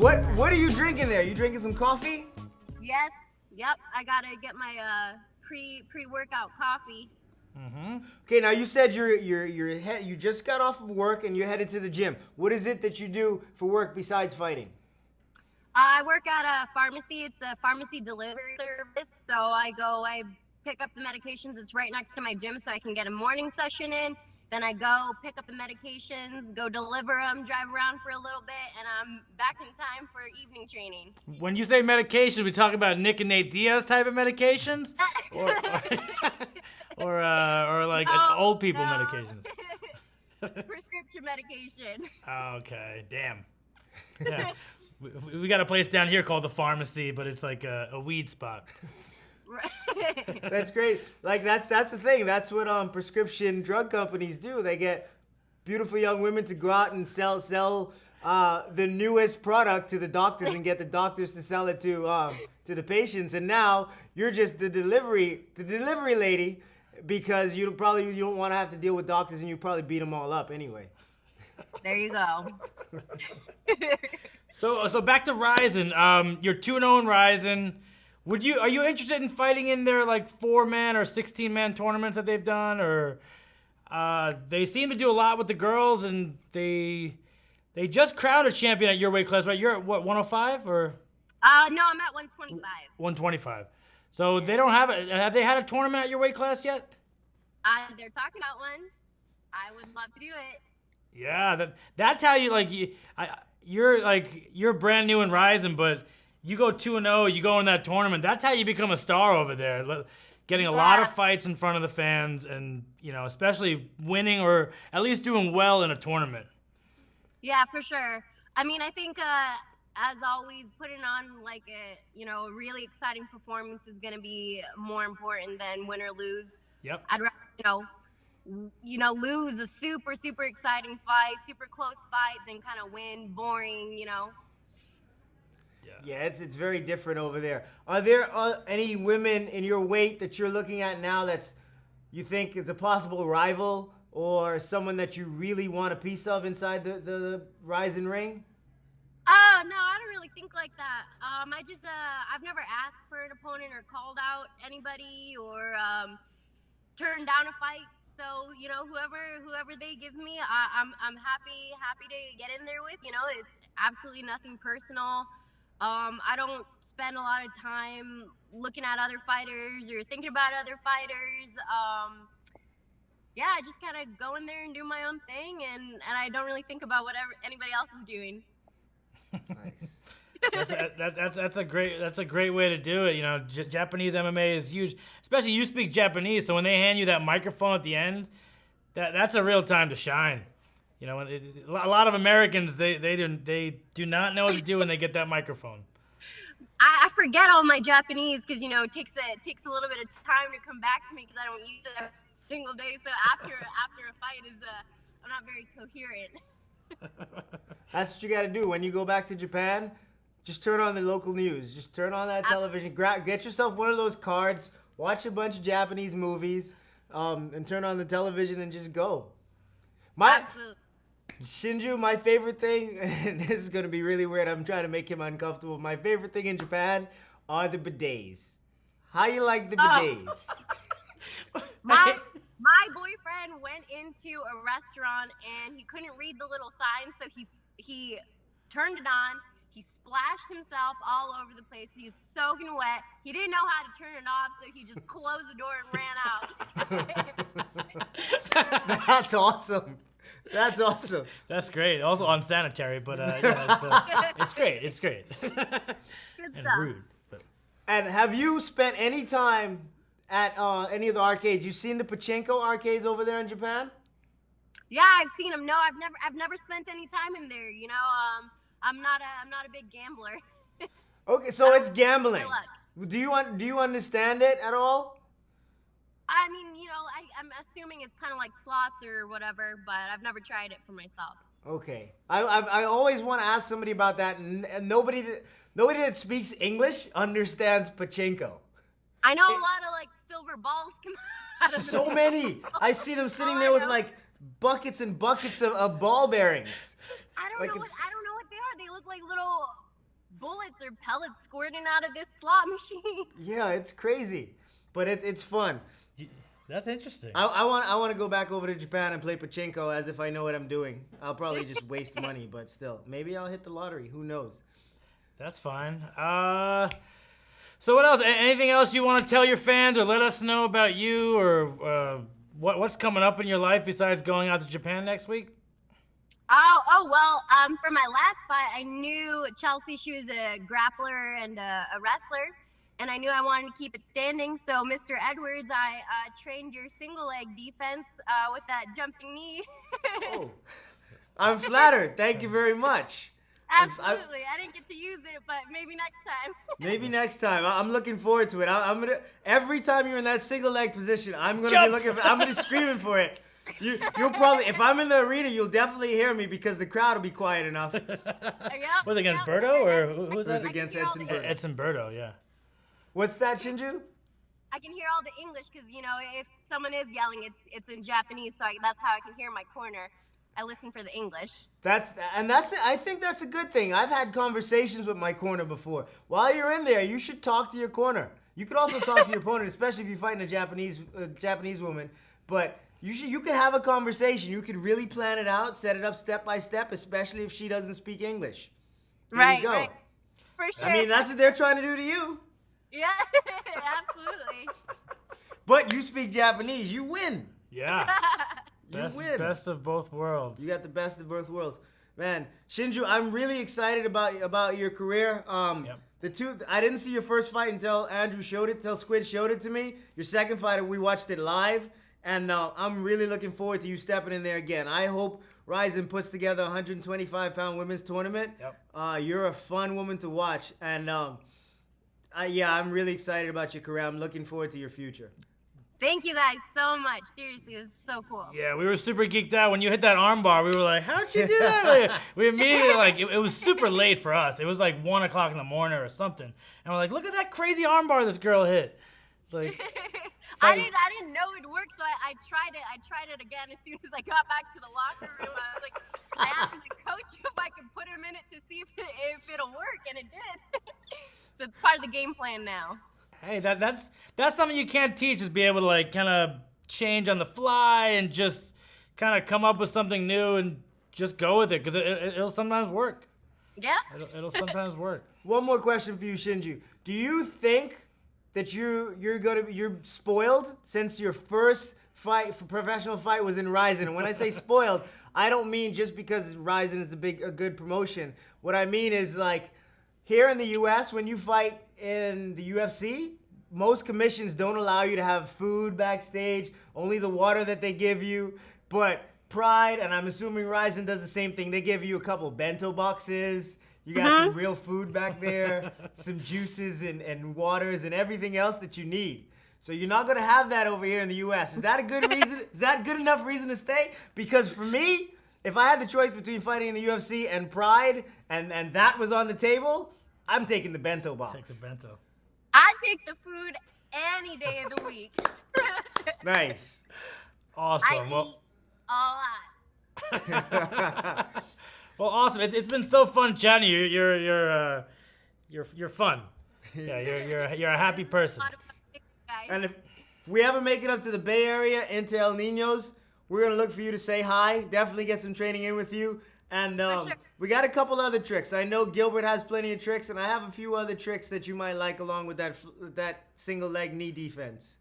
What are you drinking there? You drinking some coffee? Yes. Yep. I gotta get my pre-workout coffee. Mm-hmm. Okay, now you said you just got off of work and you're headed to the gym. What is it that you do for work besides fighting? I work at a pharmacy. It's a pharmacy delivery service. So I pick up the medications. It's right next to my gym, so I can get a morning session in. Then I go pick up the medications, go deliver them, drive around for a little bit, and I'm back in time for evening training. When you say medications, we talking about Nick and Nate Diaz type of medications, or like old people medications. Prescription medication. Okay, damn. Yeah, we got a place down here called the pharmacy, but it's like a weed spot. Right. That's great. Like that's the thing. That's what prescription drug companies do. They get beautiful young women to go out and sell the newest product to the doctors and get the doctors to sell it to the patients. And now you're just the delivery lady because you don't want to have to deal with doctors and you probably beat them all up anyway. There you go. So back to Ryzen. You're 2-0 in Ryzen. Are you interested in fighting in their like 4-man or 16-man tournaments that they've done, or they seem to do a lot with the girls, and they just crowned a champion at your weight class, right? You're at what, 105 or? No, I'm at 125. 125. So they don't have they had a tournament at your weight class yet? They're talking about one. I would love to do it. Yeah, that's how you're brand new in Ryzen, but you go 2-0, you go in that tournament. That's how you become a star over there. Getting a lot of fights in front of the fans, and especially winning or at least doing well in a tournament. Yeah, for sure. I mean, I think as always, putting on like a really exciting performance is going to be more important than win or lose. Yep. I'd rather lose a super, super exciting fight, super close fight, than kind of win boring, Yeah, it's very different over there. Are there any women in your weight that you're looking at now that's you think is a possible rival or someone that you really want a piece of inside the Ryzen ring? Oh, no, I don't really think like that. I've never asked for an opponent or called out anybody or turned down a fight. So, whoever they give me, I'm happy to get in there with. It's absolutely nothing personal. I don't spend a lot of time looking at other fighters or thinking about other fighters. I just kind of go in there and do my own thing, and I don't really think about whatever anybody else is doing. Nice. That's a great way to do it. Japanese MMA is huge, especially you speak Japanese, so when they hand you that microphone at the end, that's a real time to shine. A lot of Americans they do not know what to do when they get that microphone. I forget all my Japanese because it takes a little bit of time to come back to me because I don't use it every single day. So after a fight I'm not very coherent. That's what you got to do when you go back to Japan. Just turn on the local news. Just turn on that television. Get yourself one of those cards. Watch a bunch of Japanese movies, and turn on the television and just go. Absolutely. Shinju, my favorite thing, and this is going to be really weird. I'm trying to make him uncomfortable. My favorite thing in Japan are the bidets. How you like the bidets? My boyfriend went into a restaurant and he couldn't read the little sign, so he turned it on. He splashed himself all over the place. He was soaking wet. He didn't know how to turn it off, so he just closed the door and ran out. That's awesome. That's awesome. That's great. Also unsanitary, but it's great. It's great. Good And stuff. rude. But. And have you spent any time at any of the arcades? You seen the pachinko arcades over there in Japan? Yeah, I've seen them. No, I've never spent any time in there. I'm not a big gambler. Okay, so it's gambling. Good luck. Do you understand it at all? I mean, I'm assuming it's kind of like slots or whatever, but I've never tried it for myself. Okay, I always want to ask somebody about that, and nobody that speaks English understands pachinko. I know a lot of like silver balls come out of So them. many. I see them sitting there with like buckets and buckets of ball bearings. I don't Like know what they are. They look like little bullets or pellets squirting out of this slot machine. Yeah, it's crazy, but it's fun. That's interesting. I want to go back over to Japan and play pachinko as if I know what I'm doing. I'll probably just waste money, but still, maybe I'll hit the lottery. Who knows? That's fine. So what else? Anything else you want to tell your fans or let us know about you or what's coming up in your life besides going out to Japan next week? Well, for my last fight, I knew Chelsea, she was a grappler and a wrestler, and I knew I wanted to keep it standing. So, Mr. Edwards, I trained your single leg defense with that jumping knee. Oh, I'm flattered. Thank you very much. Absolutely. I didn't get to use it, but maybe next time. Maybe next time. I'm looking forward to it. I'm gonna every time you're in that single leg position, I'm gonna be screaming for it. You'll probably, if I'm in the arena, you'll definitely hear me because the crowd will be quiet enough. Was it against Berto or who's that? It was against Edson Berto. Edson Berto, yeah. What's that, Shinju? I can hear all the English because, if someone is yelling, it's in Japanese, so that's how I can hear my corner. I listen for the English. I think that's a good thing. I've had conversations with my corner before. While you're in there, you should talk to your corner. You could also talk to your opponent, especially if you're fighting a Japanese woman. But you could have a conversation. You could really plan it out, set it up step by step, especially if she doesn't speak English. There you go. Right. For sure. I mean, that's what they're trying to do to you. Yeah, absolutely. But you speak Japanese, you win. Yeah. You win. Best of both worlds. You got the best of both worlds. Man, Shinju, I'm really excited about your career. I didn't see your first fight until Squid showed it to me. Your second fight, we watched it live. And I'm really looking forward to you stepping in there again. I hope Ryzen puts together a 125-pound women's tournament. Yep. You're a fun woman to watch. And I'm really excited about your career. I'm looking forward to your future. Thank you guys so much. Seriously, this is so cool. Yeah, we were super geeked out. When you hit that arm bar, we were like, how'd you do that? We immediately, it was super late for us. It was like 1 o'clock in the morning or something. And we're like, look at that crazy arm bar this girl hit. Like, I didn't know it worked, so I tried it. I tried it again as soon as I got back to the locker room. I was like, I asked my coach if I could put him in it to see if it'll work, and it did. So it's part of the game plan now. Hey, that's something you can't teach, is be able to like kind of change on the fly and just kind of come up with something new and just go with it, because it'll sometimes work. Yeah. It'll sometimes work. One more question for you, Shinju. Do you think that you're spoiled since your first professional fight was in Ryzen? And when I say spoiled, I don't mean just because Ryzen is a good promotion. What I mean is, like, here in the U.S., when you fight in the UFC, most commissions don't allow you to have food backstage, only the water that they give you. But Pride, and I'm assuming Ryzen does the same thing, they give you a couple bento boxes. You got some real food back there, some juices and waters and everything else that you need. So you're not going to have that over here in the U.S. Is that a good reason? Is that good enough reason to stay? Because for me, if I had the choice between fighting in the UFC and Pride, and that was on the table, I'm taking the bento box. Take the bento. I take the food any day of the week. Nice. Awesome. I eat a lot. Well, awesome. It's been so fun chatting to you. You're fun. Yeah, you're a happy person. And if we ever make it up to the Bay Area into El Niños, we're gonna look for you to say hi. Definitely get some training in with you. And sure. we got a couple other tricks. I know Gilbert has plenty of tricks, and I have a few other tricks that you might like along with that single leg knee defense.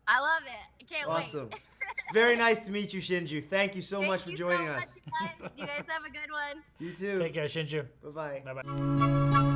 I love it. I can't wait. Awesome. Very nice to meet you, Shinju. Thank you so much for joining us. You guys have a good one. You too. Take care, Shinju. Bye-bye. Bye-bye.